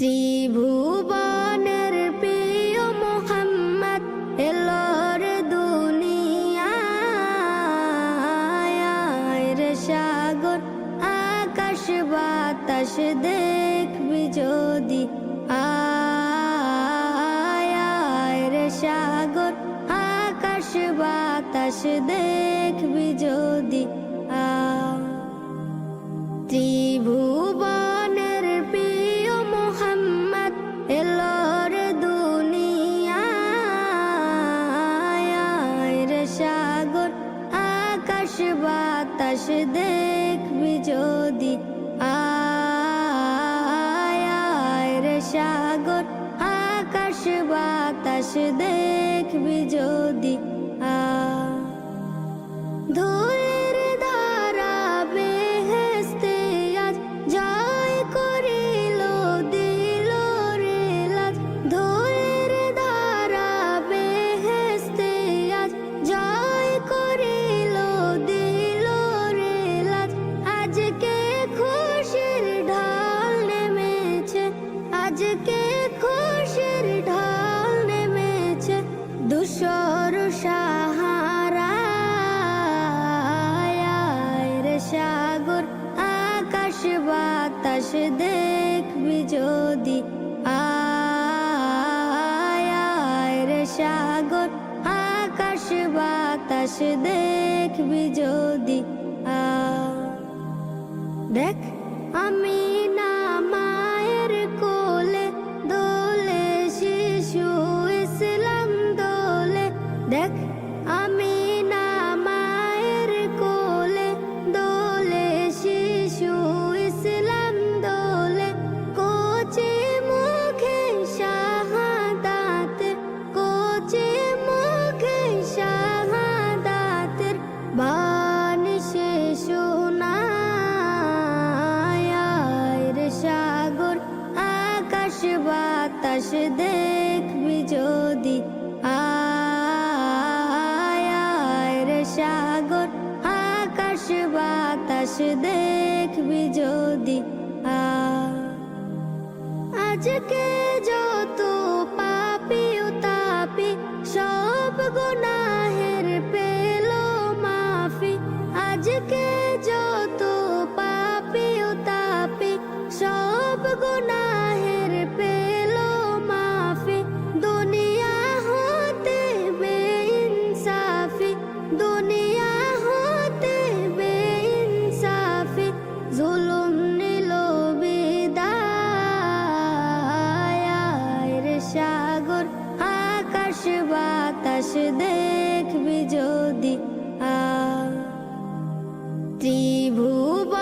ত্রিভুবনের প্রিয় মোহাম্মদ এলোর দুনিয়ায় রে সাগর আকাশ বাতাস দেখবি যদি আয় রে সাগর আকাশ বাতাস দেখবি যদি ত্রিভুবনের প্রিয় মোহাম্মদ এলোর দুনিয়ায় রে সাগর আকাশ বাতাস দেখবি যদি আয় রে সাগর আকাশ বাতাস দেখবি যদি ধুলির ধারা বেহেশতে আজ জয় করিল দিল রে লাজ ধুলির ধারা বেহেশতে আজ জয় করিল দিল রে লাজ আজকে খুশির ঢাল নেমেছে আজকে খুশির ঢাল নেমেছে দুশোর সাহারা সাগর আকাশ বাতাস দেখবি যদি আয় রে সাগর আকাশ বাতাস দেখবি যদি দেখ আমি না মায়ের কোলে দোলে শিশু ইসলাম দোলে দেখ আমি না মায়ের কোলে দোলে শিশু ইসলাম দোলে কোচে মুখে শাহাদাতের কোচে মুখে শাহাদাতের বাণী সে শোনায় রে সাগর আকাশ বাতাস দেখবি যদি আয় রে সাগর আকাশ বাতাস দেখবি যদি আজকে যত পাপি ও তাপি সব গুনাহের পেল মাফি আজকে যত পাপি ও তাপি সব গুনাহের পেল মাফি দুনিয়া হতে বেইনসাফি দুনিয়া হতে বেইনসাফি জুলুম নিল বিদায় রে সাগর আকাশ বাতাস দেখবি যদি ত্রিভুবন